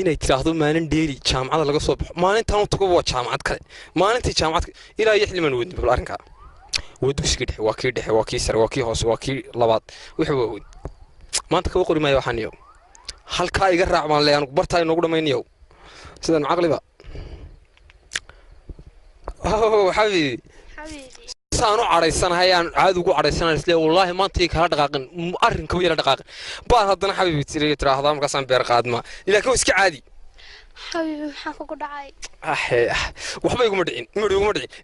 inay tiraahdo maalin dheeri jaamacada laga soo baxo maalintan uu tago waa jaamacad kale maalintii jaamacad ilaa iyo xilman wadin bal arrinka ودوسك دحي واكي دحي واكي سر واكي هوس واكي لباد وحو maanta ka qori maayo waxaan iyo halka iga raacmaan leeyahay barta inoogu dhameeyay sidaan aqliba حبيبي saanu careysanahay aan caad ugu careysanahay isla wallahi maanta kala dhaqaaqin arrinka weeyla dhaqaaqin baa haddana xabiibi tiraahdo markaas aan beer qaadma ilaa iska caadi حبيبي maxaa ku dhacay waxba iguma dhicin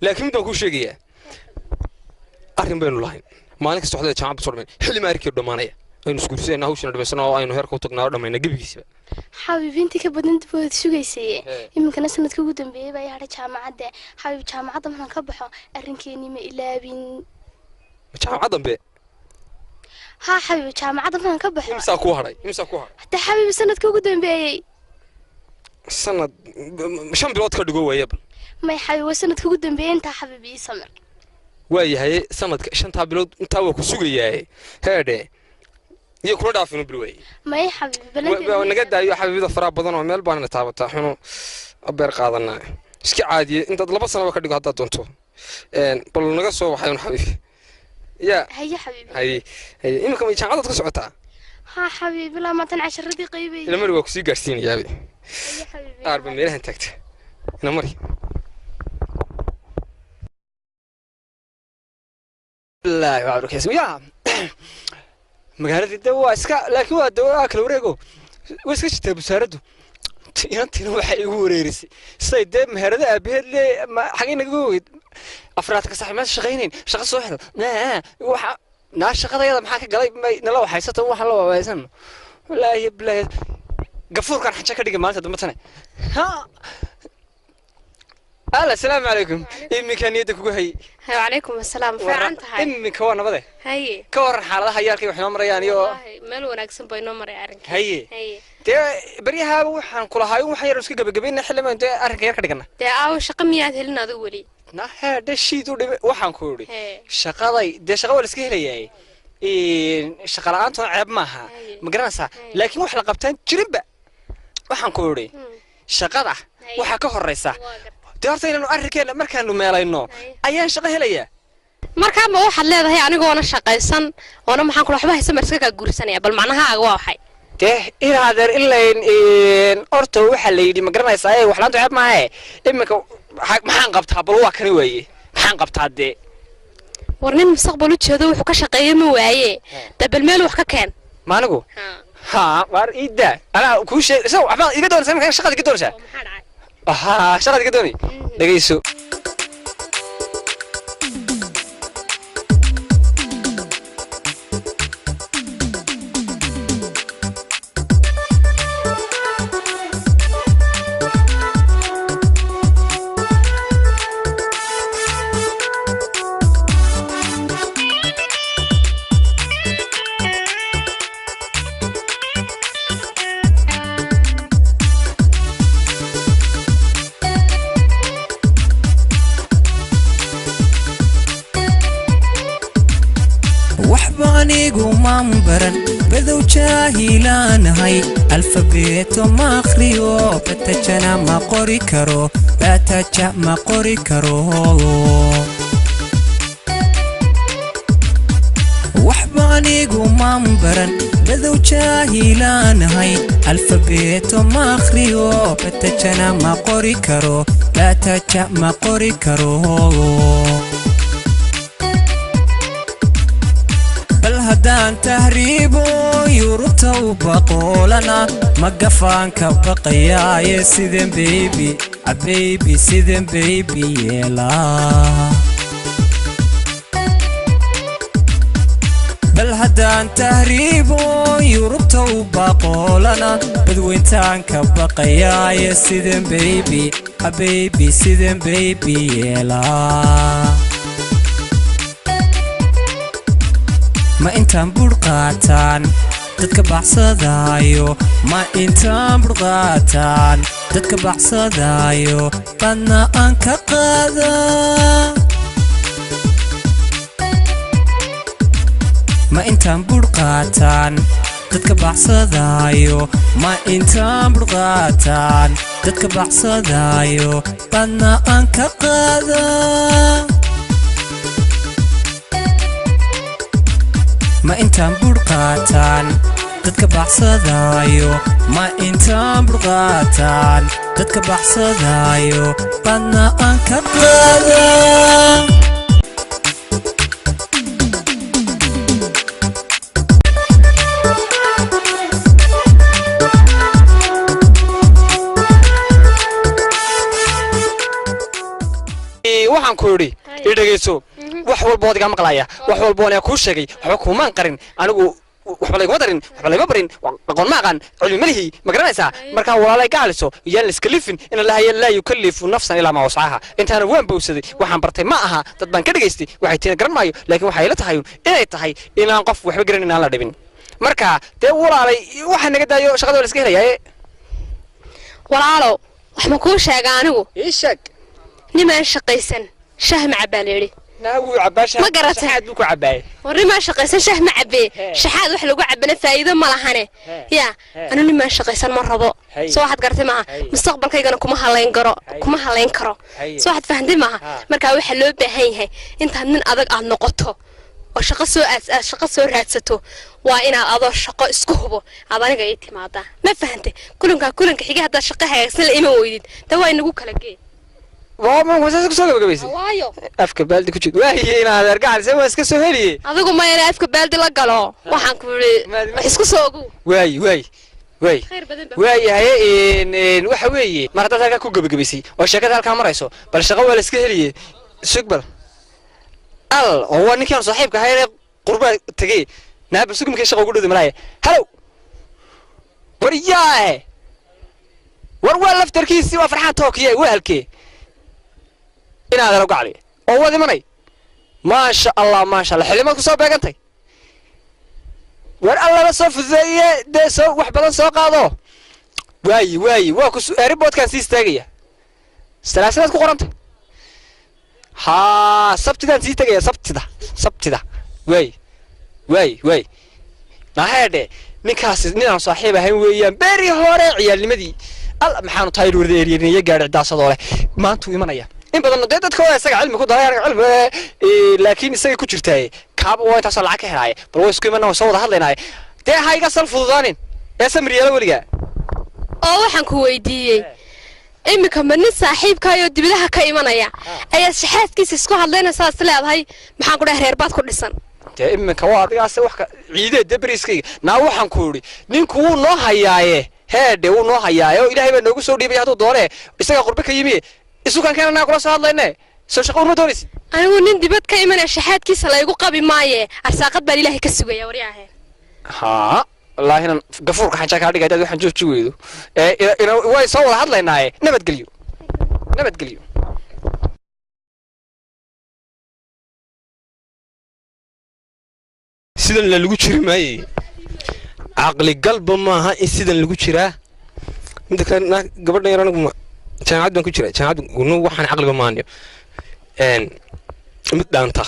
laakiin midaan ku sheegaya arrin baynu lahayn maalin kasta waxda jaamacad soo dhameeyay xilli maarkii dhamaanaya aynu iskuulsayna hawshan dhameysano oo aynu heerka u tagnaa dhameeyna gabigiisa حبيبي intii ka badan dib u sugaysay iminkana sanadka ugu dambeeyay baa yahay jaamacadda حبيبي jaamacadda maxaan ka baxo arrinkeeni ma ilaabin jaamacadda dambe ha حبيبي jaamacadda maxaan ka baxo imsa ku haray hada حبيبي sanadka ugu dambeeyay sanad shan bilood ka dhigo weeyaba ما حبيبي sanadka ugu dambeeyay inta حبيبي samir waayahay sanadka shanta bilood inta waa ku sugayahay heede iyo kula dhaafino bilway ما حبيبي بلان naga daayo xabiibada faraha badan oo meel baan taabata xuno abeer qaadanaa iska caadiye inta laba sano ka dhigo hadda doonto bal naga soo waxay xabiibi ya هيا حبيبي هي imika ma jaamacad ka socotaa ها حبيبي لا ما تنعش الردي قيبي ila mari waa ku sii gaarsiinaya هيا حبيبي arba meelahan tagta ina mari لا يعرف اسمه يا magaalada dawa iska laakiin waa dawa kala wareego way iska jirtay busaaraddu inantina waxa igu wareerisay sayde meherada aabaheed le xagee naga weyd afraad ka sax ma shaqeyneen shaqo soo xidho waxa naa shaqadayada maxaa ka galay nala waxaysato waxa la waaysan wallaahi billahi gafuurkan xaja ka dhigay maanta dambatana ha السلام عليكم إمك نيدك وهي وعليكم السلام فعنت هاي إمك هو نبضه هاي كور حالها هيالك وحنا مريان يو مالو ناقصن بينو مري أرنك هي تي بريها وحن كل هاي وحير وسك جبنا حلم أنت أرنك يركض كنا تي أو شقميات هلنا ذولي نا هذا الشيء تودي وحن كوري شقاضي ده شقاول سكيه ليه شقالا أنتم عيب معها مقرنسا لكن وحلا قبتين جربة وحن كوري شقاضة وحكه الرئيسة دارت إنه أركينا مركانو ميلاينو أيان شقة هلية مركان ما واحد leedahay aniga ona shaqaysan ona maxaan ku waxba haysan marska ka guursanaya bal macnaha waa waxay in hadeer in orto waxa la yiri ma garanaysaa ay wax laanta xab maahe imika maxaan qabtaa bal waa kani weeye maxaan qabtaa de warnin mustaqbal u jeedo wuxuu ka shaqeeyay ma waaye dabal meel wax ka keen maanigu ha war ida ana ku sheeg soo waxba iga doonaysaa shaqada iga doonaysaa شغلة قدوني دقيسو مامبرن بدو جاهلان هاي الفابيت ما اخريو بتجنا ما قري كرو بتجا ما قري كرو وحبانيغو مامبرن بدو جاهلان هاي الفابيت ما اخريو بتجنا ما قري كرو بتجا ما قري كرو هدان تهريبو يورتو بقولنا مقفان كبقيا يا سيدن بيبي بيبي سيدن بيبي يلا بل هدان تهريبو يورتو بقولنا بدوينتان كبقيا يا سيدن بيبي بيبي سيدن بيبي يلا ما انتان برقاتان ددك baxsadaayo ما انتان برقاتان ددك baxsadaayo badna aan ka qaada ما انتان برقاتان dadka baxsadaayo ma intaan burqaataan dadka baxsadaayo badna aan ka qaadaa ma intaan burqaataan dadka baxsadaayo ma intaan burqaataan dadka baxsadaayo badna aan ka qaadaa waxaan ku yidhi ii dhegayso wax walba ood iga maqlaya wax walba oon kuu sheegay waxba kuumaan qarin anigu waxba layguma darin waxba layma barin aqoon ma aqaan cilmi malihii ma garanaysaa markaa walaalay gacaliso yaan la iska lifin ina lahaye laa yukallifu nafsan ilaa maa wascaha intaana waan bowsaday waxaan bartay ma aha dad baan ka dhegaystay waxay tiina garan maayo laakiin waxay ila tahay inay tahay inaan qof waxba garan inaan la dhibin marka dee walaalay waxaa naga daayo shaqada waa la iska helayaa walaalow wax ma kuu sheega anigu ii sheeg nimaan shaqaysan shah ma cabaa la yidhi naagu cabaasha ma garatay saxaad buu ku cabaayay war nimaan shaqaysan shah ma cabee shaxaad wax lagu cabana faa'iido ma lahane yaa anu nimaan shaqaysan ma rabo soo waxaad garatay maaha mustaqbalkaygana kuma halayn karo soo waxaad fahanday maaha markaa waxaa loo baahan yahay intaad nin adag aad noqoto oo shaqo soo raadsato waa inaad adoo shaqo isku hubo aad aniga ii timaadaa ma fahantay kulanka xiga haddaad shaqo hagaagsan la iman weydid taa waa inagu kala gee وما هو ساسك سوق بقبيسي وايو أفك بالدي كوجد واهي أنا هذا رجع سوى اسك سهلي أذوق ما أنا أفك بالدي لا قالوا وحن كوري اسك سوقو واي هاي إن وحوي ما قدرت هذا كوجب بقبيسي وشكل هالكاميرا يسو بل شغل ولا اسك هلي سكبر هو إنك أنا صاحبك هاي قربة تجي ناب سوق ممكن شغل قولوا دملاي هلو ورياه وروا لف تركيز سوى فرحان توكيه وهالكي إن هذا رجع لي هو ذي مني ما شاء الله حلمك كسر بيجنتي ور الله بس زي ده سو واحد بدن سو قاضو واي واكس ريبوت كان سيستاجية سلاسلات كقرنت ها سبت ده سيستاجية سبت ده واي نهاية نكاس نحن صاحبه هم ويان بري هوري عيال مدي الله محانو تايرور ذي يجار داس هذوله ما أنتوا يمنايا إن بدنا نديت كويس سجع علم كده علم لكن سجع كتير كاب وايد تصل عك هاي بروس كمان وصور هذا هاي ده هاي قصر فضانين اسم ريال ورجع waxaan ku weydiiyey imika ma nin saaxiibkaayo dibadaha ka imanaya ayaa shaxaadkiisa isku hadlaynaysaa is leedahay maxaan ku dhahay reer baad ku dhisan dee imika waa adigaas wax ka ciidee debriskayga naa waxaan ku yidhi ninku wuu noo hayaaye heedhe wuu noo hayaaye oo ilaahay baa noogu soo dhiibay hadduu doone isaga qurbe ka yimi isukan keenanaa kula soo hadlayne soo shaqo uma doonaysid anigu nin dibad ka imanaya shaxaadkiisa laygu qabi maaye arsaaqad baan ilaahay ka sugaya waryaahe haa wallaahi inan gafuurka xajaa kaa dhigay dad waxaan jooji weydo way soo wada hadlaynaaye nabadgelyo sidan lagu jiri maayay caqli galba maaha in sidan lagu jiraa mid ka gabadhan yar anigu jaamacad baan ku jiraa jaamacad waxaan caqliba maaniyo mid dhaanta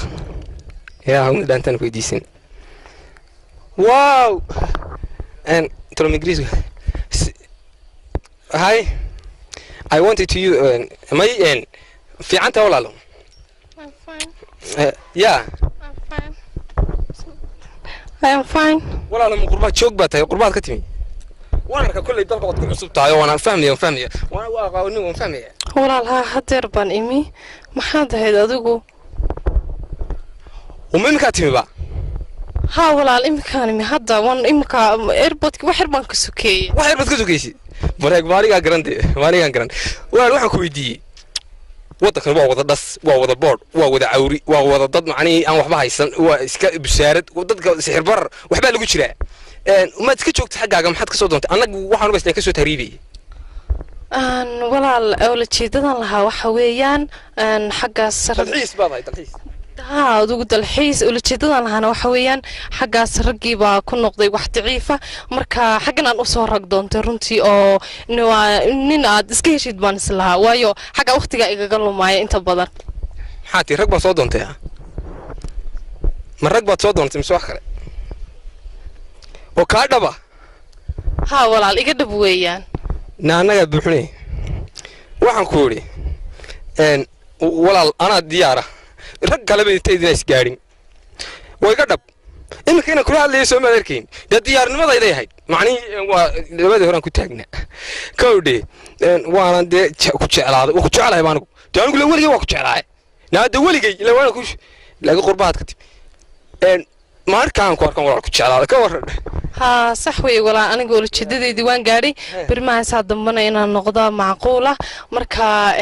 mid dhaantaan ku weydiisin wow tolom ingiriisga hi I wanted to you may fiicanta walaalo I'm fine yeah I'm fine walaalo ma qurbaad joog baa tahay qurbaad ka timi waan arkaa kulley dalka wad ku cusub tahay waan fahmaya waan waa aqoon waan fahmaya walaalha hadeer baan imi maxaad ahayd adigu umimka timi ba ها walaal imkaan imi hadda waan imka airportka wax yar baan ka sukeeyay wax yar baad ka sugaysid bareeg maaligaan garan walaal waxaan ku weydiiyey waddankan waa wada dhas waa wada boodh waa wada cawri waa wada dad macnihii aan waxba haysan waa iska busaarad dadka sixir barar waxbaa lagu jiraa umaad iska joogta xaggaaga maxaad ka soo doontay annagu waxaan uga islaan ka soo tahriibiyey walaal awlajeedadan lahaa waxa weeyaan xaggaas dalxiis baad ahay dalxiis ها adugu dalxiis ulajeedadan lahaana waxa weeyaan xaggaas raggii baa ku noqday wax daciifa marka xaggan aan u soo rag doontay runtii oo nin aad iska heshid baan islahaa waayo xagga waqtiga igaga lumaya inta badan maxaa tii rag baa soo doontay ma rag baad soo doontay mise wax kale oo kaa dhaba ها walaal iga dhab weeyaan naanaga buuxnay waxaan ku yiri walaal ana diyaara rag kale bay intay isgaarin way ka dhab imika inaan kula hadlayo soo madarkiin dee diyaarnimada ay leeyahay macnii waa labadii horaan ku taagnaa kowdhe waana dee ku jeclaaday waa ku jeclahay baanigu dee anigu la weligay waa ku jeclahay naada weligay ila waana ku laga qurbaad ka tib markaan ku arkan walaal ku jeclaaday ka waran ها صح وي ولا أنا أقول جددي ديوان قاري برما ساد ضمنا إن النقطة معقولة مركا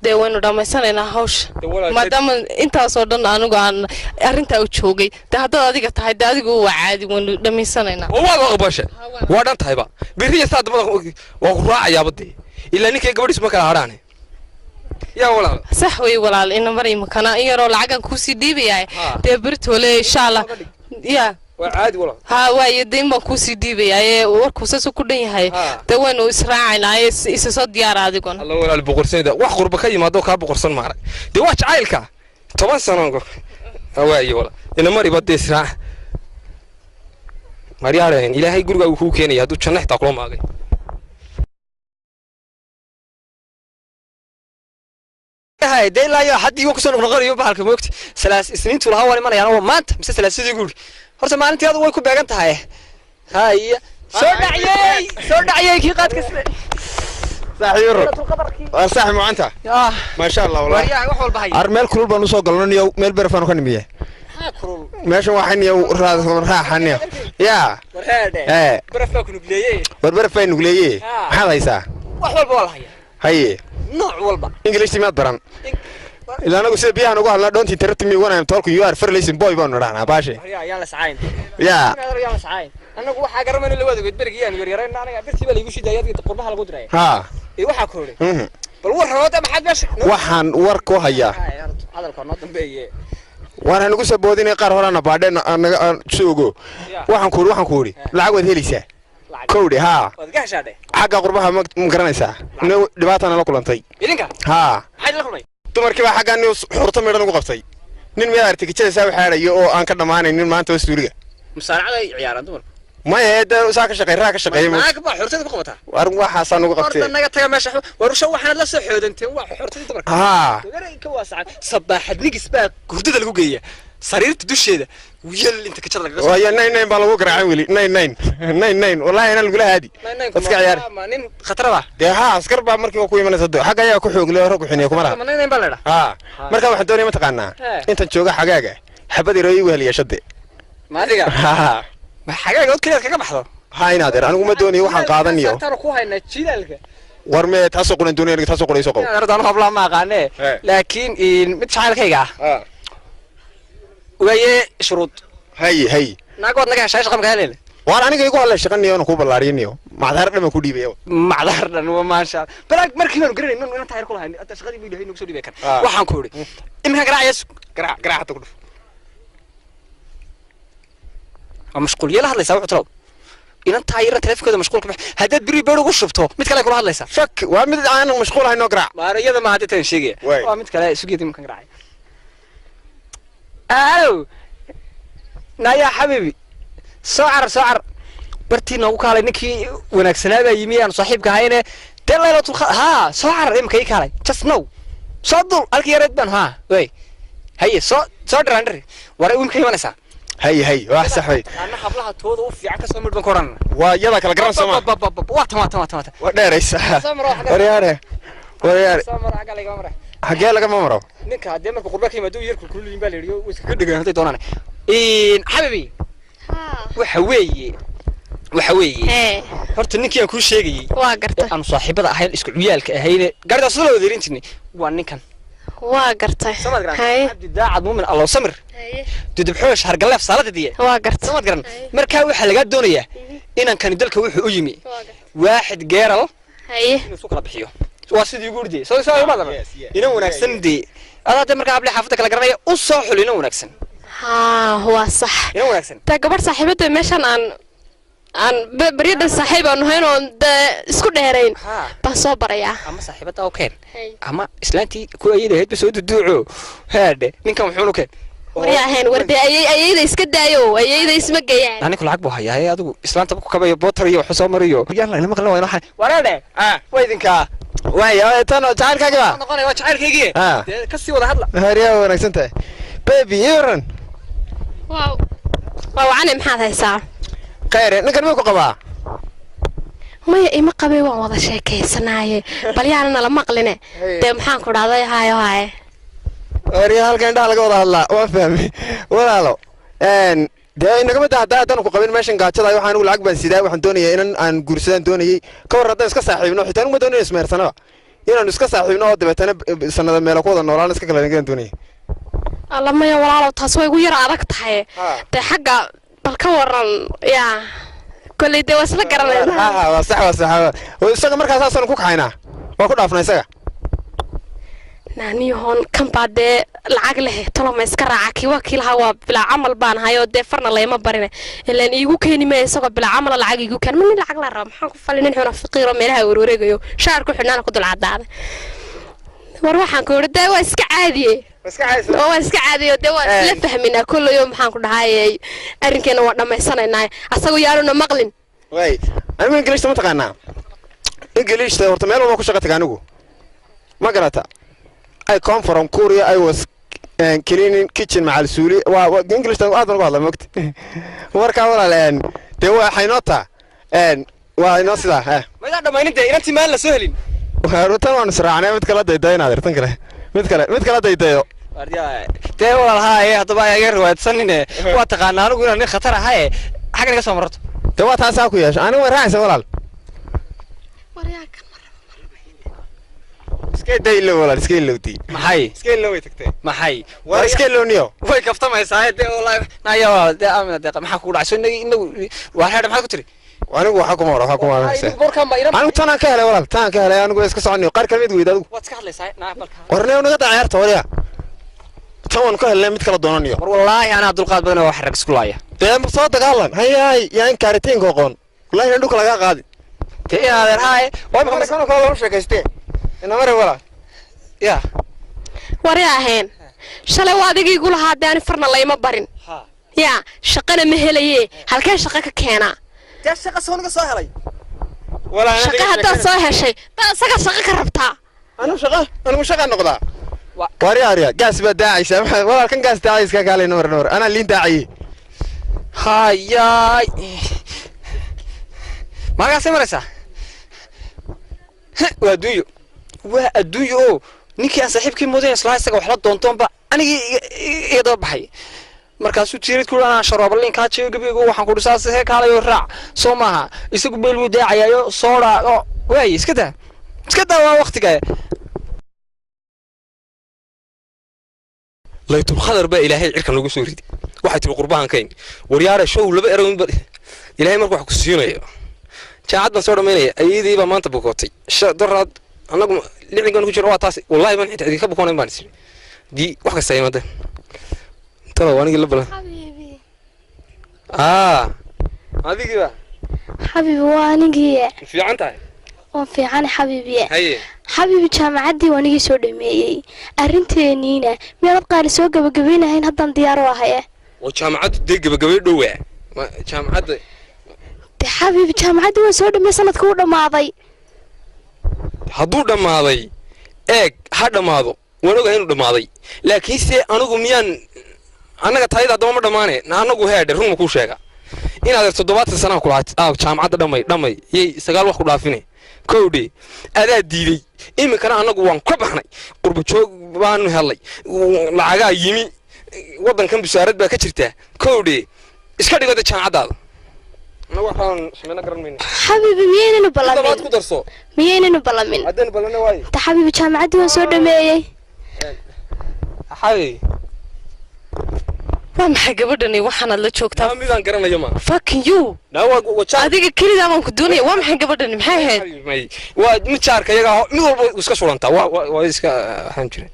ديوان ودام يسنا إن هوش ما دام أنت أصلا أنا قان أرنت أوتشوجي ده هذا أديك تهاي ده أديك هو عادي ودام يسنا إن هو ما باشا وادن تهيبا بري ساد ضمنا وقراء يا بدي إلا إنك قبل اسمك العراني يا ولا صح وي ولا إن مري مكانا يرو العجن كوسي دي بيا تبرت ولا إن شاء الله يا وعادي ولا ها واي دين ما كوسي ديبي اي وركوساسو كدن yahay dawaan israacaynaay isa soo diyaar adigoon Allah walaal boqorsanida wax qurba ka yimaado ka boqorsan maaray de wax jacaylka 10 sano waayi wala ina mari bad israac mariyaan ilaahay guriga uu ku keenay haduu janno xitaa kula maagay هاي دي لا يا حد يوكسون نقريو بحالك موقت سلاس سنين تولها ولا مريان هو مانت مس سلاسدي غوري horta maalinteedu way ku beegan tahay hay soo dhacayay ki qaad kasle saaxiiro waa saaxi mucanta ma sha Allah wallahi wax walba hay armeel kulul baan u soo galnay meel barafaan ka nimiye kulul meesha waxaan iyo raaxaniyo ya barafaa ku nugleeyay barafaa nugleeyay maxaad haysaa wax walba wala haya haye nooc walba English ma baran إذا أنا قلت بيها نقول لا don't interrupt me when I'm talking you are fair listen boy بانو رانا باشا يا لسعين يا لسعين أنا أقول حاجة رمي اللي وادي قد برجي يعني يرينا أنا بس يبغى يقول شيء ده يدي تقربها على قدرة ها إيه واحد كوري بالور هذا ما حد باش وحن وركو هيا هذا القناة بيجي وأنا نقول سبوديني قرر أنا بعدين أنا شوقو وحن كوري لعقود هيليسة كوري ها حاجة قربها مقرنسة إنه دبعتنا لكل أنتي ها حاجة لكل dumarkii baa xaggan xurto meedhan ugu qabtay nin meel artigajada saa waxaarayo oo aan ka dhamaanaynin maanta wasuuriga musaaracada ciyaaraan dumarku ma yeeda saa ka shaqeeyay ka shaqeeyay ma ka baa xurtada ku qabataa war waxa san ugu qabtay horta naga taga meesha warusha waxaan la soo xoodanteen waa xurtada dumarka ha garay ka waasacan sabaxad nigis baa gurdada lagu geeyaa sariirta dusheeda wiyal inta ka jada laga soo waa nine baa lagu garaacay wili nine wallahi ana lagu lahaadi dadka ciyaar ma nin khatarada de ha askar baa markii ku imanaysa xagga ayaa ku xoog leh ku xiniyo kuma laha nine baa leedahay ha marka waxaan doonay ma taqaanaa inta jooga xagaaga xabad yar oo weheliya shade ma adiga ha ma xagaaga oo kaliya kaga baxdo ha inaadeer anigu ma doonay waxaan qaadaniyo tan ku hayna jidalka war me taasoo qulan doonay taasoo qorayso qow ardaan habla ma aqaane laakiin mid shacalkayga waye shuruud hay naagod naga heshay shaqo ka helay waan aniga igu hadlay shaqaniyo ku ballaariyaniyo macdar dhan ku dhiibay macdar dhan waa ma sha balaag markii aan garanay inaan taayir ku lahayn inta shaqadii buu ilaahay nagu soo dhiibay kan waxaan ku yiri imka garaacayas garaac ku dhuf mashquul yela hadlaysaa wuxuu tiraw inaan taayir telefonkooda mashquul ka baxay haddaad biri beer ugu shubto mid kale kula hadlaysaa shak waa mid aan mashquul hayno garaac maariyada ma hadda tan sheegay waa mid kale sugeedii imka garaacay ألو نايا حبيبي سعر برتي نوك على نكي ونكسنا بيمي أنا صاحبك هاينة تلا لا تلخ ها سعر إم كي كاري just no صدق ألك يرد بن ها وي هي صدر عندري ورا إم كي ونسا هي واحد صحيح أنا حبلها تود وفي عكس أمر بنكورن ويلا كلا جرام سما وات ودرس ورياره سمرة حاجة لك عمره حاجة لك ما مرة ninka hadee marka qurbaanka yimaado yarku kullu in baa la yiriyo iska dhigan haday doonaan xabibi waxa weeye horta ninkii aan ku sheegay waa gartay aan saaxiibada ahayn isku ciyaalka ahayn garda soo wada dirin jirnay waa ninkan waa gartay hay abdi daacad muumin allah samir dudub xoosh hargaleef saladii waa gartay samad garan marka waxa laga doonayaa inaan kan dalka wuxuu u yimi waaxid geeral inuu soo kala bixiyo waa sidii gurdi soo ma dama inuu wanaagsan dii هذا تمر قبل حافظك على قرنية أصح لنا ونكسن هو صح لنا ونكسن تكبر صاحبته مشان عن بريد الصاحبة إنه هنا سكون هرين بس بريا أما صاحبته أو كان أما إسلامتي كل يده هيد بسود الدعوة هذا من كم حلو كان waryaaheen warde ayayda iska daayo ayayda isma geeyaan anigu lacag buu hayaa adigu islaanta ku kabayo bootar iyo wuxuu soo mariyo yalla ina maqlan wayna wareede waa idinka waay tan jacaylkaaga noqonay waa jacaylkaygii ka sii wada hadla hariya wanaagsan tahay baby iran waaw waane maxaad haysaa khayr ninkan ma ku qabaa maya ima qabay waan wada sheekaysanaaye bal yaana nala maqline dee maxaan ku dhahday haayo haaye hariya halkan indhaha laga wada hadlaa waa fahmay walaalo dee inagama daa haddaan ku qabin meeshan gaajada waxaan anigu lacag baan sidaa waxaan doonayaa inaan aan guursadaan doonayay ka war haddaan iska saaxiibno xitaa anigu ma doonayo ismeersanaba inaan iska saaxiibno oo dabeetana sanada meelo ku wada noolaan iska kala nagaan doonayay alla maya walaalow taas way igu yar adag tahay dee xagga bal ka waran yaa kolley dee waa isla garanayna waa sax isaga markaa saasaan ku kaxaynaa waa ku dhaafnaa isaga naaniyahoon kan baa dee lacag leh toloma iska raaca kiiwa kiilaha waa bilaa camal baan hayoo dee farna layma barine ilaan iigu keeni maya isagoo bilaa camala lacag iigu keen ma nin lacag la raba maxaan ku falay nin xuna faqiiro meelaha warwareegayo shaar ku xidhnaana ku dul caddaaday war waxaan ku yidhi dee waa iska caadiye waa iska caadiyo dee waa isla fahminaa kollayo maxaan ku dhahayey arrinkeena waa dhammaysanaynaa asagoo yaanuna maqlin waay anigu ingiliishta ma taqaanaa ingiliishta horta meel walba ku shaqa taga anigu ma garata I come from Korea. I was cleaning kitchen مع السوري. English تانو هذا نقول هذا مكت. وركا ولا الآن. توا حيناتا. وحيناس لا. ما يقدر ما ينتهي أنت ما لا سهلين. وروتا ما نسرعنا متكلا دايتاي نادر تنكله. متكلا دايتايو. توا هاي هذا بقى غير واتسنينه. واتقانا نقول إن خطر هاي حاجة نقص مرات. توا تاساكو ياش. أنا وراي سوالال. waryaaka iska daylo walaal iska ilowti maxay iska iloway tagtay maxay waa iska ilowniyo way kaftamaysaa de wallahi naayo de amina de maxaa ku dhacay inagu waa heer maxaa ku tiri anigu waxa kuma wara anigu tanaan ka helay walaal tanaan ka helay anigu iska soconay qaar kale mid weyd adigu waad iska hadlaysaa naabalka warnay unaga ciyaarta wariya tan ka helay mid kala doonaniyo war wallahi ana dulqaad badan oo wax rag isku laaya dee ma soo dagaalan hayay yaan kaaritiin qoon wallahi inuu dhulka laga qaadi dee adeer hay waa maxay kana kala sheekaystay ina mare walaal ya waryaaheen shalay waa adigii igu lahaa dee ani farna layma barin ya shaqana ma helaye halkee shaqa ka keenaa dee shaqa soo naga soo helay shaqa haddaad soo heshay daa isaga shaqa ka rabtaa anigu shaqa noqdaa wariya gaas baa daacaysa walaal kan gaas daacaysa kaalay noor ana liin daaciye hayay magaasay maraysaa waa adduunyo oo ninkii aan saaxiibkii mooday islaa isaga wax la doontoonba anigii iga daba baxay markaasuu tiirid ku dhanaa sharoobalin kaa jeeyo gabigu waxaan ku dhisaa see kaalayo raac soo maaha isagu beel wuu daacayaayo soo dhaaco waay iska daa waa waqtiga laytul khadar baa ilaahay cirkan lagu soo riday waxay tiri qurbaankayn waryaare show laba eroyn ba ilaahay markuu wax ku siinayo jaacad baan soo dhamaynaya ayadii baa maanta bukootay daraad anagu lixdan ku jiro waa taas wallahi baan inta idinka bukoonay baan isiri di wax kasta yimaada tala waanigi la balan adigi ba xabiibi waa anigii fiican tahay waan fiican xabiibi haye xabiibi jaamacaddii waa anigii soo dhameeyey arrinteeniina miyaad qaali soo gabagabeynahayn haddaan diyaar u ahay waa jaamacaddu dee gabagabay dhowaa jaamacadda de xabiibi jaamacaddii waa soo dhameeyey sanadka u dhammaaday hadduu dhammaaday eeg ha dhammaado waan ogahay inuu dhammaaday laakiinse anigu miyaan annaga tayada haddaba ma dhammaane anagu heedhe run ma kuu sheega inaad 70 sana ku lahayd jaamacadda dhamay yay sagaal wax ku dhaafine kowdhe adaa diiday iminkana anagu waan ka baxnay qurba joog baanu helay lacagaa yimi waddankan bisaarad baa ka jirtaa kowdhe iska dhigada jaamacaddaada حبيبي مين بلامين كدرسو مين بلامين عدن بلنا واي انت حبيبي جامعتي وان سو dhameeyay حبيبي waa maxay gabadhani waxaanaad la joogtaa midaan garanayo ma fucking you adiga kelidaa baan ku doonaya waa maxay gabadhani maxay ahayd waa mid jaarka iyaga mid walba iska surantaa waa iska waxaan jiray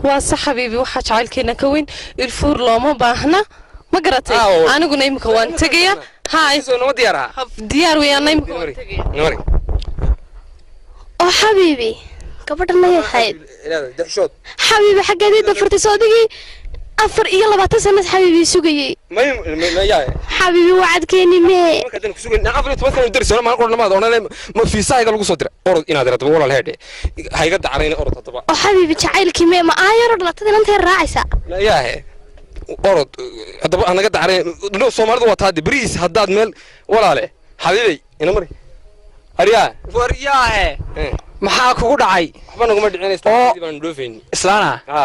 waa sax xabiibi waxaa jacaylkeena ka weyn ilfuur looma baahna ma garatay aniguna imika waan tagaya diyaar weeyaan imika waan tagaya oo xabiibi gabadhan ma yahayd xabiibi xageedii dafartay soodigii 24 سنة حبيبي سوقي ما يا حبيبي وعدكيني ما markaad ku sugan 24 sano dirso ma qorna ma doonale ma fiisayga lagu soo diray orod inaad raadto walaal heedhe hayga dacarayna orod hadaba وحبيبي جعيلكي ما آير دلتدين انت راعيسا لا يا orod hadaba anaga dacaray no Soomaalidu waa taadi bariis hadaad meel walaale xabiibay ina mari ariya waryaahe maxaa kugu dhacay waxba naguma dhicinaysta baan dhoofeen islaana ha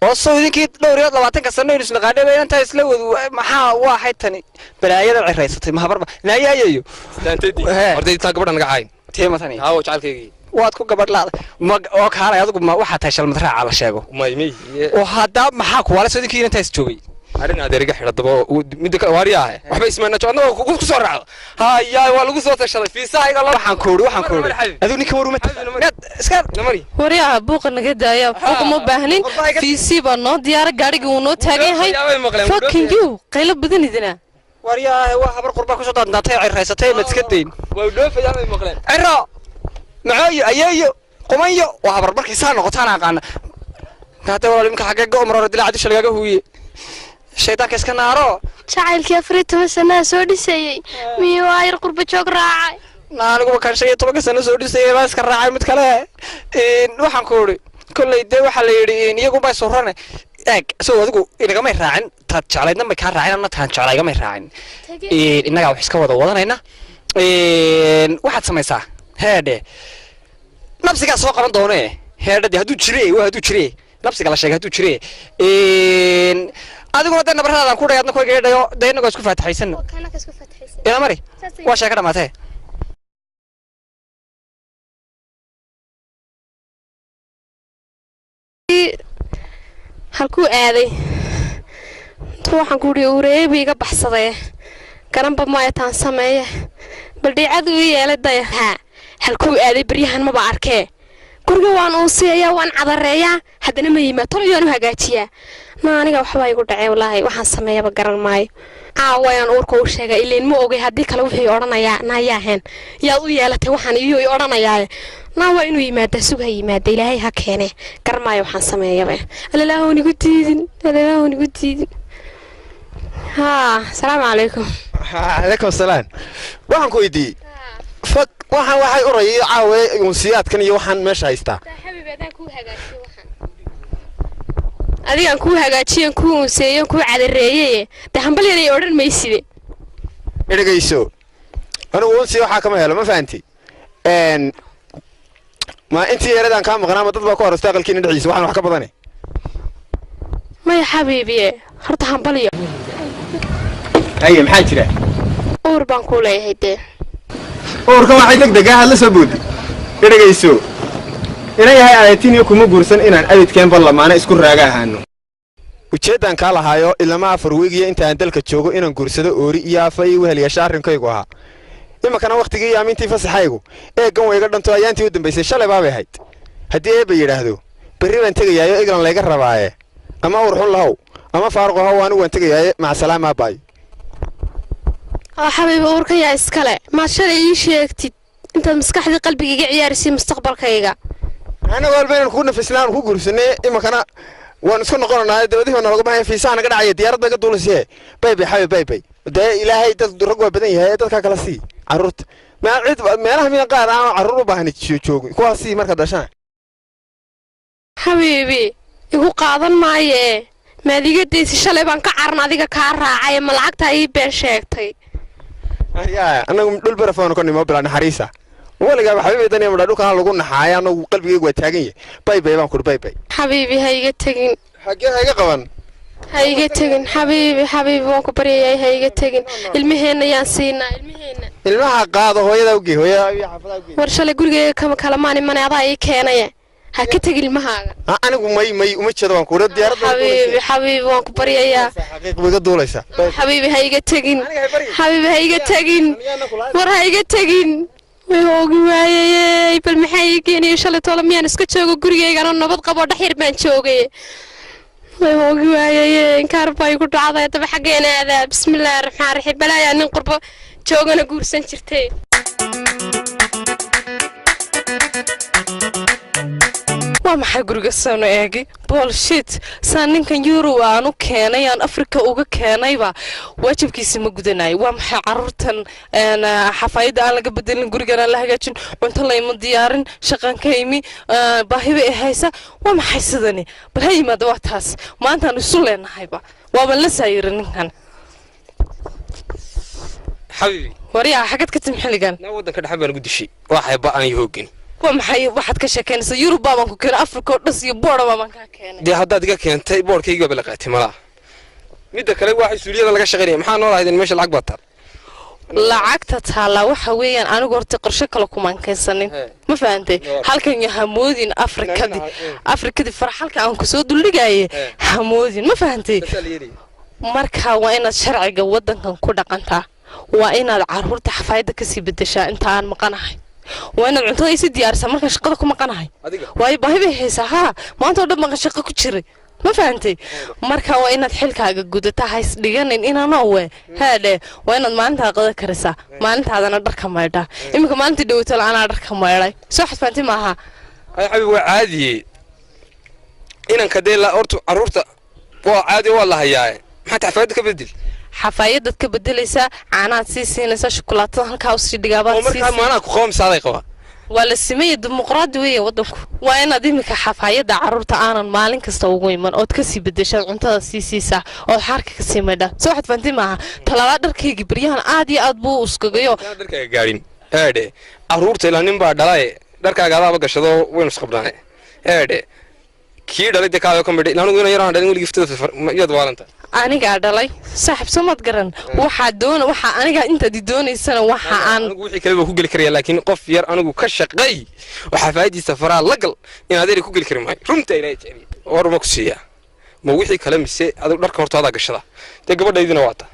oo soo idinkii dhowr iyo 20 sano isla qaadhay inta isla wadu maxaa waa haytani balaayada ciraysatay ma habarba naayayo daantadii orday taa gabadha naga cayn teematani haa waa jacalkeygii waad ku gabadh laad ma oo kaalay adigu ma waxa tahay shalmad raaca la sheego may oo hada maxaa ku wala soo idinkii inta is joogay arin adeeriga xidhadaba mid ka waariyahay waxba ismaana joodna ku soo raacdo haya waa lagu soo tashaday fiisayga la waxaan koori adigu ninka waruma iska namari waryaha buuqa naga daaya buuqa ma baahnin fiisi baa noo diyaara gaariga uu noo taagan yahay fucking you qaylo badan idina waryaha waa habar qurba ku soo daadantay ciraysatay ma iska deyn waa dhoofayaa maqleen ciro macaayo ayeeyo qumayo waa habar markii saa noqotaan aqaan hada walaal imka xagga go'maro dilaa disha laga huuye shaydaanka iska naaro جعيلكي 24 سنة سو دhisayay miyo ayr qurba joog raacay naanigu kan 15 sano soo dhisay baa iska raacay mid kale waxaan ku uri kulay de waxa la yiri iyagu baa soo rane eeg soo adigu inaga may raacin taad jeclaydna ma ka raacin ama taan jeclayga may raacin inaga wax iska wada wadanayna waxaad samaysaa heede nabsiga soo qaban doonee heedadii haduu jirey nabsiga la sheegay haduu jirey adigu wada nabarada ku dhayaadna ku geedayo deeynagoo isku faataxaysan kana ka isku fatxaysan ila mari waa sheeka dhamaatay halkuu aaday intuu waxaan ku yidhi ureebi iga baxsaday garanba maya taan sameeye bal dhiicadu ii yeelay daya halkuu aaday baryahan maba arkee guriga waan uusiyayaa waan cadareeyaa haddana ma yimaad tolyoon u hagaajiyaa ma aniga waxbaa igu dhacay wallaahi waxaan sameeyaba garan maayo caawayaan uurka u sheegay ileen ma ogay haddii kale wixii odhanayaa naayaahen yaad u yeelatay waxaan iyo i odhanayaaye naa waa inuu yimaadaa suga yimaada ilaahay ha keene garan maayo waxaan sameeyaba alalaahw nigu diidin haa asalaamu calaykum calaykum asalaam waxaan ku weydiiyey fak waxay urayay caawe unsiyaadkan iyo waxaan meesha haystaa adigaan kuu hagaajiyan kuu unseeyan kuu cadareeyey de hambalyanay odhan mayside dhegayso anigu unsi waxaa kama helo ma fahanti ma intii yeeradaan kaa maqnaa ma dad baa ku horostay aqalkiina dhexdiisa waxaan wax ka badane maya xabiibiye horta hambalyo haye maxaa jira uur baan kuu leeyahay dee uurkan waxay degdeg ah la soo boodi dhegayso inay yahay adeetin iyo kuma guursan inaan adidkeen ballamaana isku raaga ahaano ujeedan ka lahaayo ilama afar weegiyo intaan dalka joogo inaan guursado oori iyo afay weheliyasha arrinkaygu ahaa imakana waqtigii iyo aamintii fasaxaygu eegan wayga dhanto ayaantii u dambaysay shalay baabay ahayd haddii eebba yidhaahdo berri baan tegayaayo iglan layga rabaaye ama uur xun lahow ama faaruq ahow anigu waan tegayaaye macasalaam aabaayo xabiibi uurka yaa iskale maad shalay ii sheegtid intaad maskaxdii qalbiga iga ciyaarisay mustaqbalkayga anagu walbaynan kugu nafisnaan ku guursanay imakana waan isku noqonaynaa dabadii waan naga baxay fiisaha naga dhacay diyaarad bay ka duulisay bay xabiib day ilaahay dad rag waa badan yahay dadka kala sii caruurta meelaha miya qaar aan caruur u baahan joogo kuwaasi marka dashaan xabiibi igu qaadan maaye maadigadaysi shalay baan ka caran adiga kaa raacay ma lacagta ii been sheegtay anagu dhul barafoon ka nimo bilaan xariisa waliga xabiibadan iyo dhulka lagu naxaay anagu qalbigaygu waa taagan yahay baan ku xabiibi ha iga tagin xagee ha iga qaban ha iga tagin xabiibi waan ku baryayay ha iga tagin ilmaheena yaan siinaa ilmaha qaado hooyada uge hooyada xaafada uge war shalay gurigeyga kala maani mana adaa ii keenay ha ka tagin ilmahaaga anigu may uma jeedo waan ku diyaarada xabiibi waan ku baryayaa xaqiiqiga duulaysa xabiibi ha iga tagin war ha iga tagin way oogi waayay bal maxay keenay shalay toole miyaan iska joogo gurigeygana nabad qabo dhaxir baan joogay way oogi waayay inkaar bay ku dhacday daba xageena aada bismillaahir rahmaanir rahiim balaya nin qurbo joogana guursan jirtay waa maxay guriga sano eegi bullshit saan ninkan euro aan u keenay aan Afrika uga keenayba waajibkiisa ma gudanayo waa maxay caruurtan xafaayada aan laga bedelin gurigana la hagaajin cunto la ima diyaarin shaqan ka imi baahiba ay haysa waa maxay sidani bal hay ma dawa taas maanta aan isu leenahayba waa la sayrin ninkan حبيبي wariyaa xagad ka tim xiligan na wadanka dhaxan baan ugu dishay waxay baan yoogin waa maxay waxaad ka sheekeynaysaa Yurub baan ku keenay Afrika oo dhas iyo boorda baan ka keenay dee haddaad iga keentay boorkayga bala qaatay malaha midda kale waxa suuliyada laga shaqeynaya maxaa noo lahayd in meesha lacag baad taal lacagta taala waxa weeyaan anigu horta qorshe kale kuma keensanin ma fahamtay halkan ya hamoodin Afrikadi farxalka aan ku soo duldhigay hamoodin ma fahamtay marka waa inaad sharciga wadankan ku dhaqantaa waa inaad caruurta xafaayada ka sii bedeshaa inta aan maqanahay waa inaad cuntada ay si diyaarsan marka shaqada ku maqanahay way baahiba haysaa ha maanta oo dhan shaqo ku jiray ma fahamtay marka waa inaad xilkaaga gudataa hays dhiganin inaana oo haade waa inaad maalinta qada karisaa maalintaadana dharka maydhaa imika maalintii dhawto la ana dharka maydhay soo xasfaantay maaha ay xabi waa caadi inan ka deela ortu caruurta waa caadi waa la hayaa maxaa xafaayada ka bedel xafaayada ka bedelaysa caanaad si siinaysa shukulaatada halka u sii dhigaabaa si marka maana ku qoomsaaday qaba wala sameeyay dimuqraadi weeye wadanku waa inaad imika xafaayada caruurta aanan maalin kasta ugu iman oo ka sii bedeshaa cuntada siisa oo xarka ka sii meedha soo xad fanti maaha talaaba dharkayga baryahan aad iyo aad buu uskagayo dharkayga gaarin eede caruurta ilaa nin baa dhalay dharkaaga adaaba gashado waynu isqabnaa eede kii dhalay dekaayo kamid ilaa anigu inaan yaraan dhalin wali giftada iyad waalanta aniga dhalay saaxib samad garan waxa aniga inta doonaysana waxa aan anigu wixii kale ku gali kariya laakiin qof yar anigu ka shaqay waxa faa'iideysa faraa lagal in adeer ku gali kari maayo runta ilaahay jecel war ma ku siiya ma wixii kale mise adigu dharka hortaada gashada te gabadhaydina waata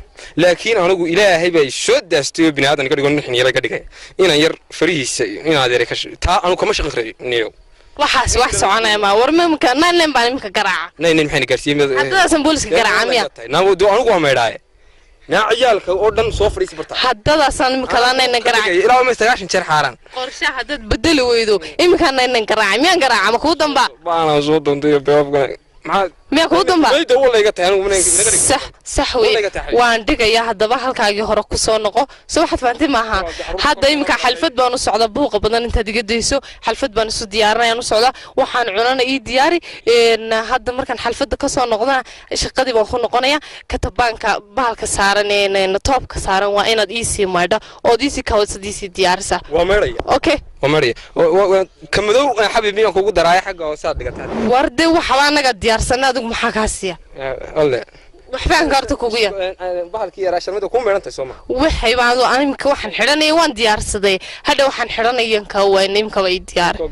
laakiin anigu ilaahay bay soo daastay bini'aadan ka dhigo nixin yara ka dhigay inaan yar farihiisa in adeer ka taa anigu kama shaqo karayo waxaas wax soconaya ma war ma imka naan baan imka garaaca naan maxay gaarsiiyay haddaasan booliska garaaca miya naawdo anigu waa meedhaay na ciyaalka oo dhan soo fariisi barta haddaasan imka naan garaaca ilaa ma 9 jeer xaaran qorshe haddad bedeli weydo imka naan garaaca miya garaaca ma ku damba baana soo doontayo beebka miya ku damba wayda wala iga tahay anigu sax wey waan dhigaya haddaba halkaagii hore ku soo noqo soo waxaad faantay maaha hadda imika xalfad baan u socda buuqa badan inta diga deyso xalfad baan isu diyaarinayaan u socda waxaan cunana ii diyaari hadda markaan xalfadda ka soo noqdana shaqadii baan ku noqonaya katabaanka bahalka saaran toobka saaran waa inaad ii sii maydha ood ii sii kawsadii diyaarisa waa meedhaya okay ومريا كمدو حبيبي أنا كوجو دراية حاجة وساد دقتها ورد وحوانا قد ديارسنا دوك محاكاسيا الله وحبان قارتو كوجيا بحال كي راشة مدو كم بيرنت سوما وحي بعضو أنا مكوحن حراني وان ديار صدي هذا وحن حراني ينكوا نيمكوا ديار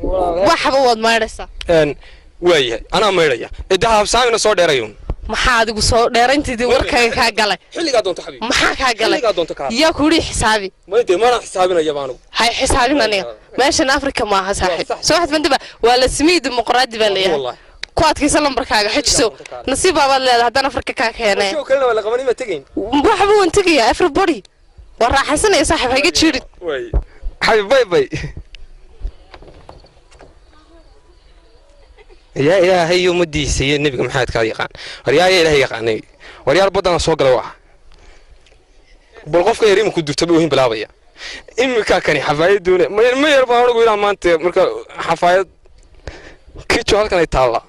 وحبوا مارسة وياه أنا مريا إذا هبسامي نصور درايون maxaa adigu soo dheerayntii warkayga ka galay xilliga doonto xabiib maxaa ka galay xilliga doonto ka yaa ku ri xisaabi ma de ma xisaabinaya baanu hay xisaabinaya meeshan Afrika ma aha saaxiib soo xad bandaba wala samii dimuqraadi baa leeyahay ku adkaysan lambarkaaga xijiso nasiib baad leedahay haddana Afrika ka keenay soo kale wala qabanay ma tagayn waxba waan tagayaa everybody war raaxaysanaya saaxiib hayga jirid way xabiib bay bay يا إلهي يوم الدين سيد النبي محمد كذا يقان وريا إلهي يقاني وريا بدنا سوق الواحد بالغوف كيريم كنت تبيوهم بلاوية إمي كاني حفايد دون ما يربى أنا أقول ما أنت مركا حفايد كيتشو هالكنا يطلع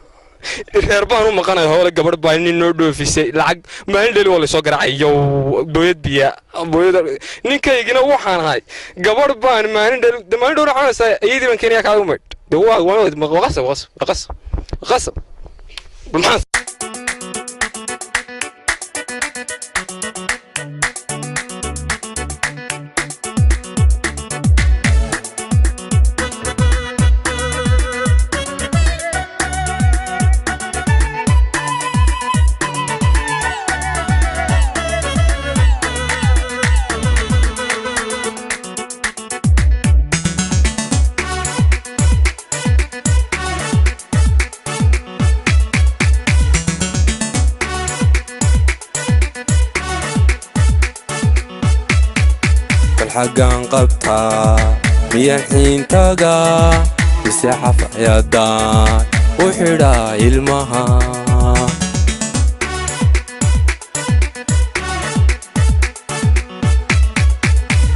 يربى أنا ما كان هو الجبر بايني نودو في شيء لعق ما عندي ولا سوق رعية وبيد بيا بيد نيكا يجينا وحنا هاي جبر باين ما عندي رعاية يدي من كنيا كاومت ده هو غصب بالمحاس حقان قبطها ميا حين تاقا mise xafayadaan u xidhaa ilmaha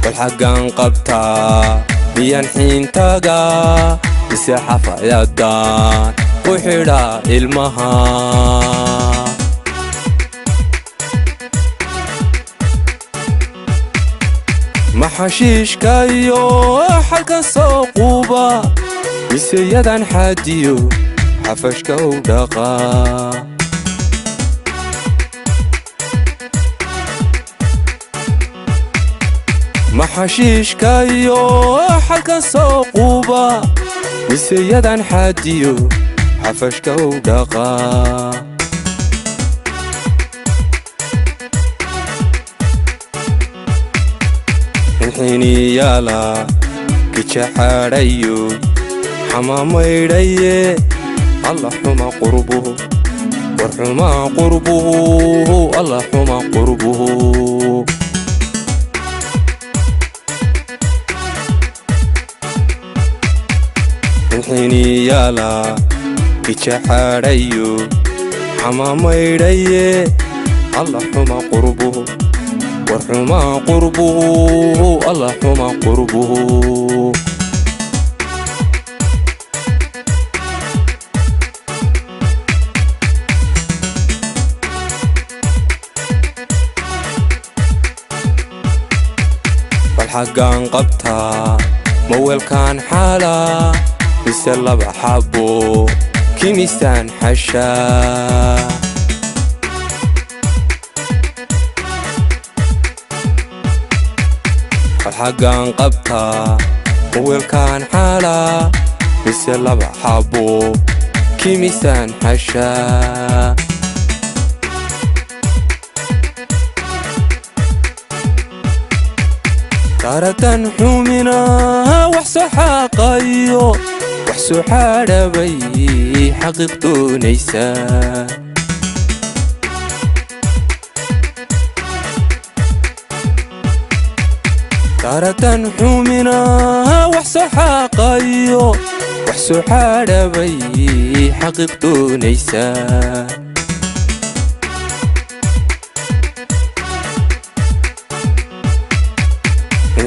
bal xaggan qabtaa miyaan xiintagaa mise xafayadaan u xidhaa ilmaha maxashiishka iyo xalkan soo quuba mise yadan xaadiyo xafashka u dhaqaa maxashiishka iyo xalkan soo quuba mise yadan xaadiyo xafashka u dhaqaa xiniyaala kijaxaadhayo xamaamaydhaye alla xuma qurbuhu war xumaa qurbuhu alla xuma qurbuhu xiniyaala kijaxaadhayo xamaamaydhaye alla xuma qurbuhu war xumaa qurbuhu alla xuma qurbuhu bal xaggan qabtaa ma weelkaan xaalaa mise laba xabo kimisaan xashaa bal xaggan qabtaa ma weelkaan xaalaa mise laba xabo kimisaan xashaa taaratan xumina wax soo xaaqayo wax soo xaadhabay xaqiiq doonaysaa taaratan xumina wax soo xaaqayo wax soo xaadhabay xaqiiq doonaysaa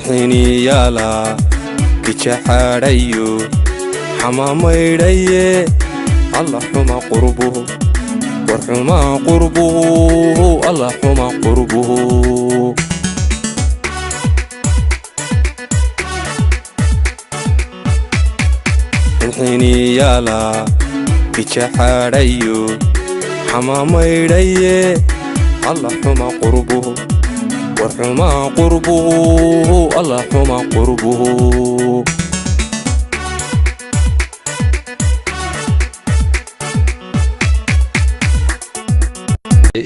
xiniyaala kijaxaadhayo xamaamaydhaye alla xuma qurbuhu war xumaa qurbuhu alla xuma qurbuhu xiniyaala kijaxaadhayo xamaamaydhaye alla xuma qurbuhu war xumaa qurbuhu alla xuma qurbuhu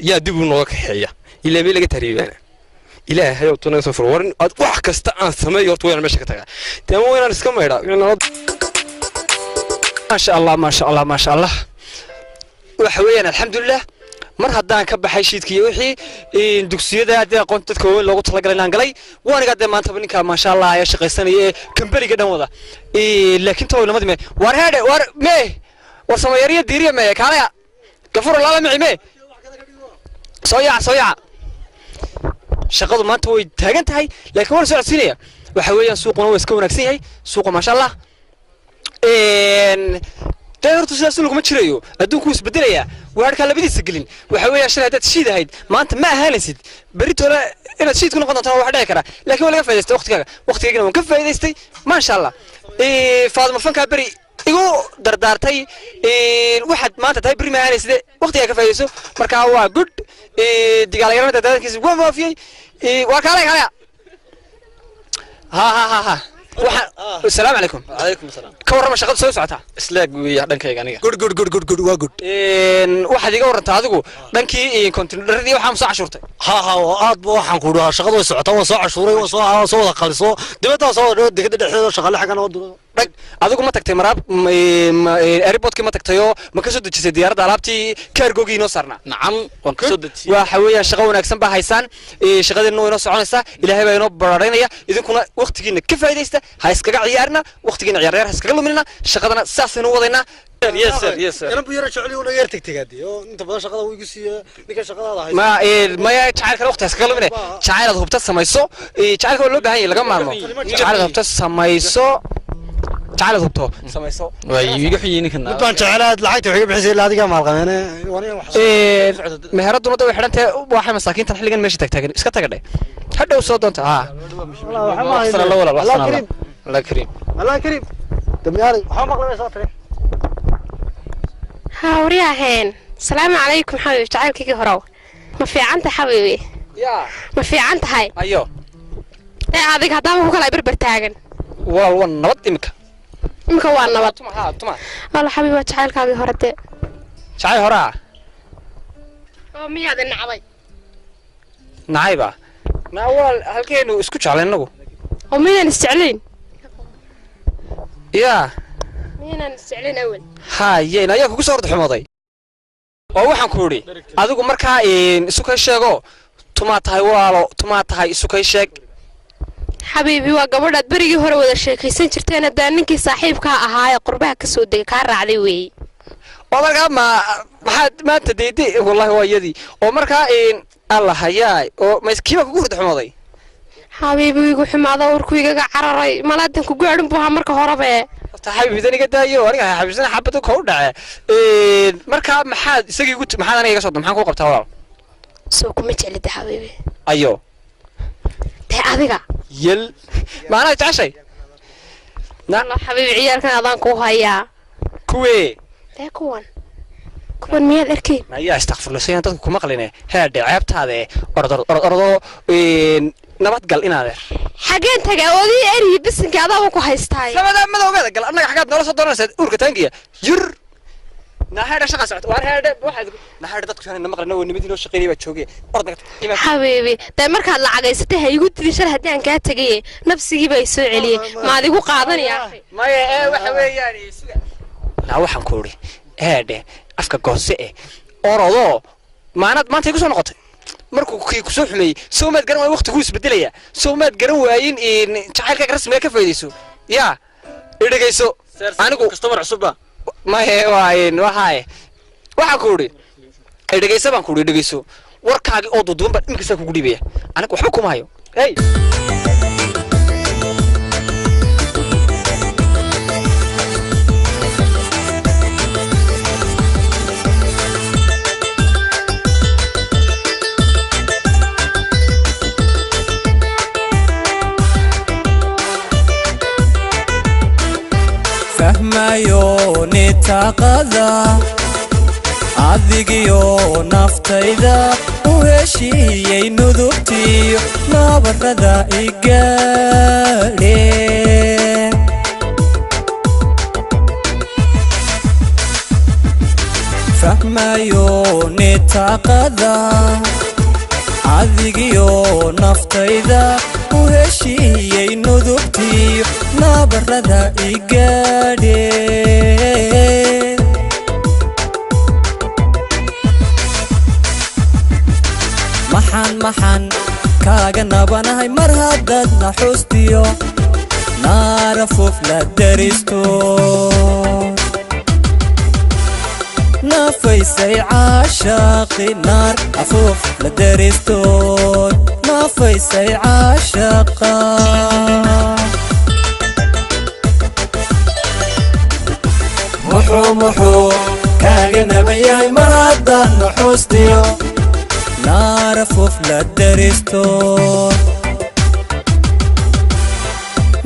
yaa dib u nooga kaxeeya ilaa meel laga tariibaana ilaahay oo tunaga soo furo war aad wax kasta aan sameeyo horta waan meesha ka tagaa teema weynaan iska maydhaa maasha allah maasha allah maasha allah waxa weeyaan alxamdulilah mar haddaan ka baxay shiidkii iyo wixii dugsiyada haddii aqoonta dadka waaweyn loogu talagalay inaan galay waaniga dee maantaba ninkaa maasha allah ayaa shaqaysanaya ee kamberiga dhan wada laakiin tawilnimadi me war heedhe war mee war samayariya diiriya mee kaalaya gafuro laala mici mee soo yaaca shaqadu maanta way taagan tahay laakiin waan socodsiinaya waxa weeyaan suuquna waa iska wanaagsan yahay suuqa maasha allah dee horta sidaas laguma jirayo adduunku wuu isbedelayaa waarkaa labadiisa gelin waxa weeyaan shalay haddaad shiid ahayd maanta ma ahaanaysid beritoole inaad shiid ku noqon doonto wax dhici kara laakiin waa laga faa'idaystay waqtigaagana waan ka faa'idaystay maasha allah faadimo fankaa beri igu dardaartay waxaad maanta tahay beri ma ahaanayside waqtigaa ka faa'iidayso markaa waa good digaalayarana dadaalkiisa waa maafiyey waa kaalaya ha السلام عليكم. وعليكم السلام. كورما شغل سوي ساعتها. إسلاك ويا دنكي أنا. good واجود. واحد يقول رتادقو دنكي كنت ردي وحام ساعة شرطة. ها وآد وحام كلها شغل ساعتها وساعة شهور وساعة صوت خالص دبته صوت كده شغال حاجة أنا ودو. adigu ma tagtay maraab airportkii ma tagtayoo ma ka soo dejisay diyaaradda alaabtii kaargoogii inoo saarnaa nacam waan ka soo dejiyey waxa weeyaan shaqo wanaagsan baa haysaan shaqadeena inoo soconaysaa ilaahay baa inoo baraaraynaya idinkuna waqtigiina ka faa'iidaysta ha iskaga ciyaarina waqtigiina ciyaar ha iskaga luminina shaqadana saasaynu wadaynaa yes sir inaan buyara jecel una yar tagtagaadi oo inta badan shaqada uu igu siiyo ninka shaqadaada hayso ma jacaylka waqti iskaga lumine jacayl hubta samayso jacaylka loo baahan yahay laga maarmo jacayl hubta samayso jacayl hubto samayso way iga xiyeen ninkan baan jecelaad lacagta waxay bixisay ilaa adiga maalqabeene waniga wax meheraduna way xidhantay waxay masaakiintan xilligan meesha tagtaagan iska tagadhay hadhow soo doonta Allah kareem Allah kareem damyaari waxa maqlay soo tiri hawriyaheen salaamu calaykum xabiib jacaylkii horow ma fiican tahay xabiibi ma fiican tahay ayo adiga haddaba ku kala barbar taagan waa nabad imika waa nabad tuma walla xabiib waa jacaylkaagii hore dee jacayl horaa oo miyaad nacday nacayba walaal halkeenu isku jeclay inagu oo miyaan isjeclayn yaa miyaan isjeclayn awal haayeen ayaa kugu soo hor xumooday oo waxaan ku yiri adigu markaa isu kay sheego tuma tahay walaalo tuma tahay isu kay sheeg xabiibi waa gabadhaad barigii hore wada sheekaysan jirteen hadaa ninkii saaxiibka ahaa ee qurbaha ka soo degay ka raacday weey oo markaa maxaad maanta deedii wallahi waa yadii oo markaa Allah hayaay oo ma iskiiba kugu hor xumooday xabiibi igu xumaada urku igaga cararay malaadan ku gaadhin buu ahaa marka horeba xabiibidani iga daayo aniga xabiibsan xabadu ka u dhacay marka maxaad isagii ugu maxaad aniga iga soo maxaan ku qabtaa walaal soo kuma jeclida xabiibi ayo taa adiga yel maana taashay la xabiibi ciyaalkan adaan ku hayaa kuwee taa kuwan miyaad arkay ma yaa astaghfirullah sayaan dadku kuma qaline heedhe ceebtaade ordo nabad gal inaad xageen taga oodii eri bisinka adaa ku haystay sabada madowgeeda gal annaga xagaad nolosha doonaysaa urka taangiya yur nahaada shaqa socod waan heedhe waxaad nahaada dadku shan maqlina oo nimadiino shaqeeyay baa joogay ordaga xabiibi taa markaad lacagaysatay ha igu tidishar hadii aan ka tagay nafsigii bay soo celiyay ma adigu qaadanaya maya waxa weeyaan isuga waxaan ku uri heedhe afka goose orodo maanta igu soo noqotay markuu ku soo xumeeyay Soomaad garan way waqtigu isbedelaya Soomaad garan waayin in jacaylka rasmiga ka faa'iideyso yaa idhageyso anigu customer cusub ma waxa ku uri idhageyso baan ku uri idhageyso warkaagi oo duduban baa imika kugu dhibaya anigu waxba kuma hayo hey fahmayo nitaqada adigiyo naftayda u heshiiyey nudubtiyo nabarada igaadhe fahmayo nitaqada adigiyo naftayda u heshiiyey nudubtiyo nabarada igaadhe maxaan kaaga nabanahay mar haddaad naxuustiyo naara foof la daristo nafaysay caashaaqi naar afoof la daristo nafaysay caashaqa muxuu kaaga nabayahay mar haddaad naxuustiyo naara foof la daristo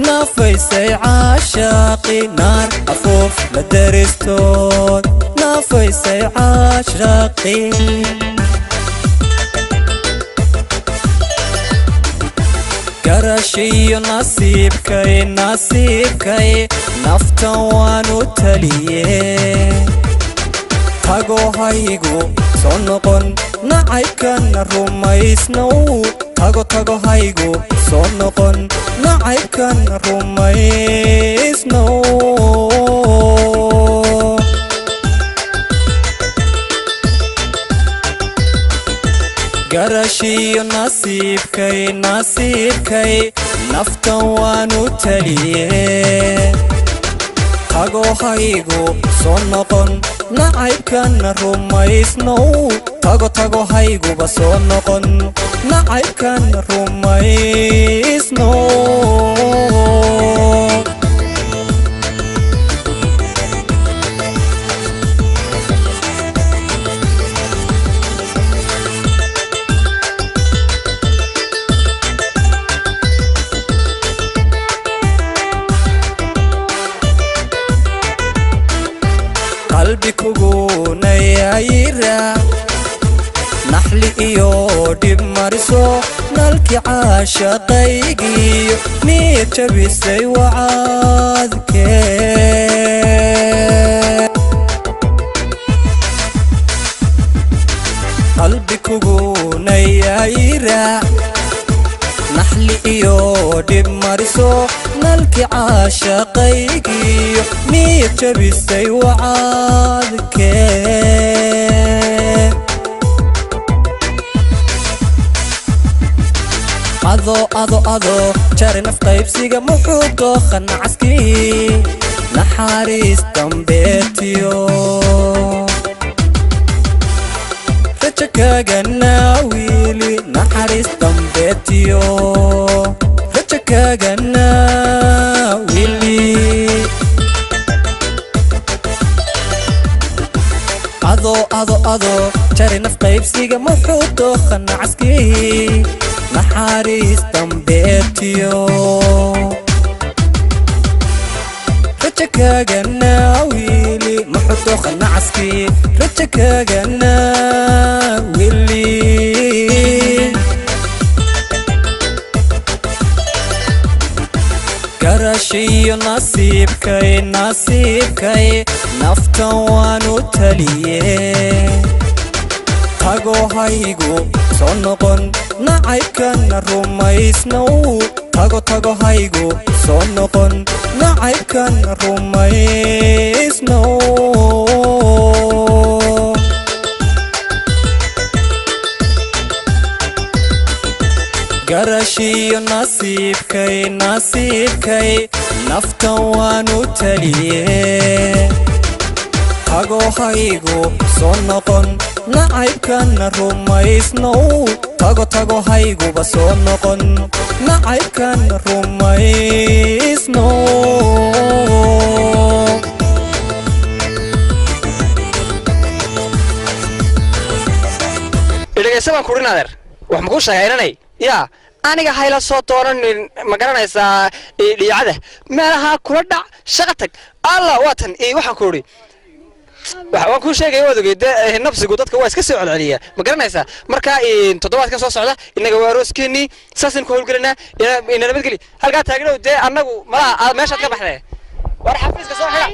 nafaysay caashaaqi naar afoof la daristo nafaysay caashaaqi garashiyo nasiibkay naftan waanu taliye tago haygu soo noqon nacaybkana rumaysnow tago tago haygu soo noqon nacaybkan rumaysno garashiyo nasiibkay nasiibkay naftan waanu taliye tago haygu soo noqon nacaybkan rumaysno tago tago hayguba soo noqon nacaybkan rumaysno qalbi kugu nayayira naxli iyo dhib mariso nalki caashaqaygiyo niyad jabisay wacadkee qalbi kugu nayayira naxli iyo dhib mariso nalki caashaqaygiyo niyad jabisay wacadkee ado jari naf qaybsiga muxuu dooqa nacaskii naxariis dambeetiyo raja kaaga naawili naxariis dambeetiyo raja kaaga naawili ado jari naf qaybsiga muxuu dooqa nacaskii naxariis dambeetiyo raja kaaga naawili muxuu dooqa nacaskii raja kaaga naawili garashiyo nasiibkay nasiibkay naftan waanu taliye tago haygu soo noqon nacaybkan rumaysno tago tago haygu soo noqon nacaybkan rumaysno garashiyo nasiibkay nasiibkay naftan waanu taliye tago haygu soo noqon nacaybkan rumaysno tago tago hayguba soo noqon nacaybkan rumaysno idhagaysaban kurin adeer wax makuu sheegay inanay yaa aniga hayla soo doonanin ma garanaysaa dhiicada meelaha kula dhac shaqa tag alla waatan waxaan ku idhi waan kuu sheegaya waad ogeyd nafsigu dadka waa iska soo celceliya ma garanaysaa marka toddobaadkan soo socda innaga waa arooskeenii saasaynu ku howlgelinaa ina nabadgeli halkaa taagnow dee annagu malaha meeshaad ka baxdee war xafiiska soo xidha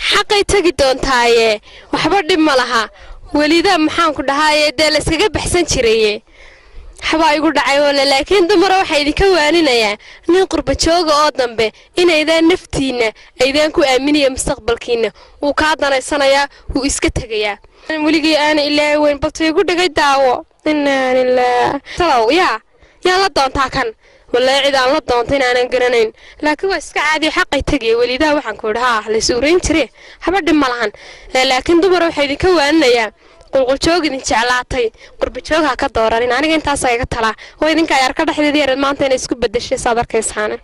xaqay tagi doontaaye waxba dhib ma laha welida maxaan ku dhahaaye dee la iskaga baxsan jiraye waxbaa igu dhacay wale laakiin dumara waxaa idinka waaninayaa nin qurba jooga oo dambe inaydaan naftiinna aydaan ku aaminaya mustaqbalkiinna wuu kaa danaysanayaa wuu iska tegayaa weligii aana ilaahay weyn balta igu dhigay daawo inaa lilah talow yaa la doontaa kan والله عيد الله دونتين أنا قرنين لكن واسك عادي حقي تجي وليدا وحن كورها لسورين تري حبر ملهن لكن دمر وحيد كوان يا قل شوق إن شعلاتي قرب شوق هكذا دوران أنا كنت أسايق تلا وإذا كان يركض حد يدير ما أنت نسكب بدش صابر كيسانه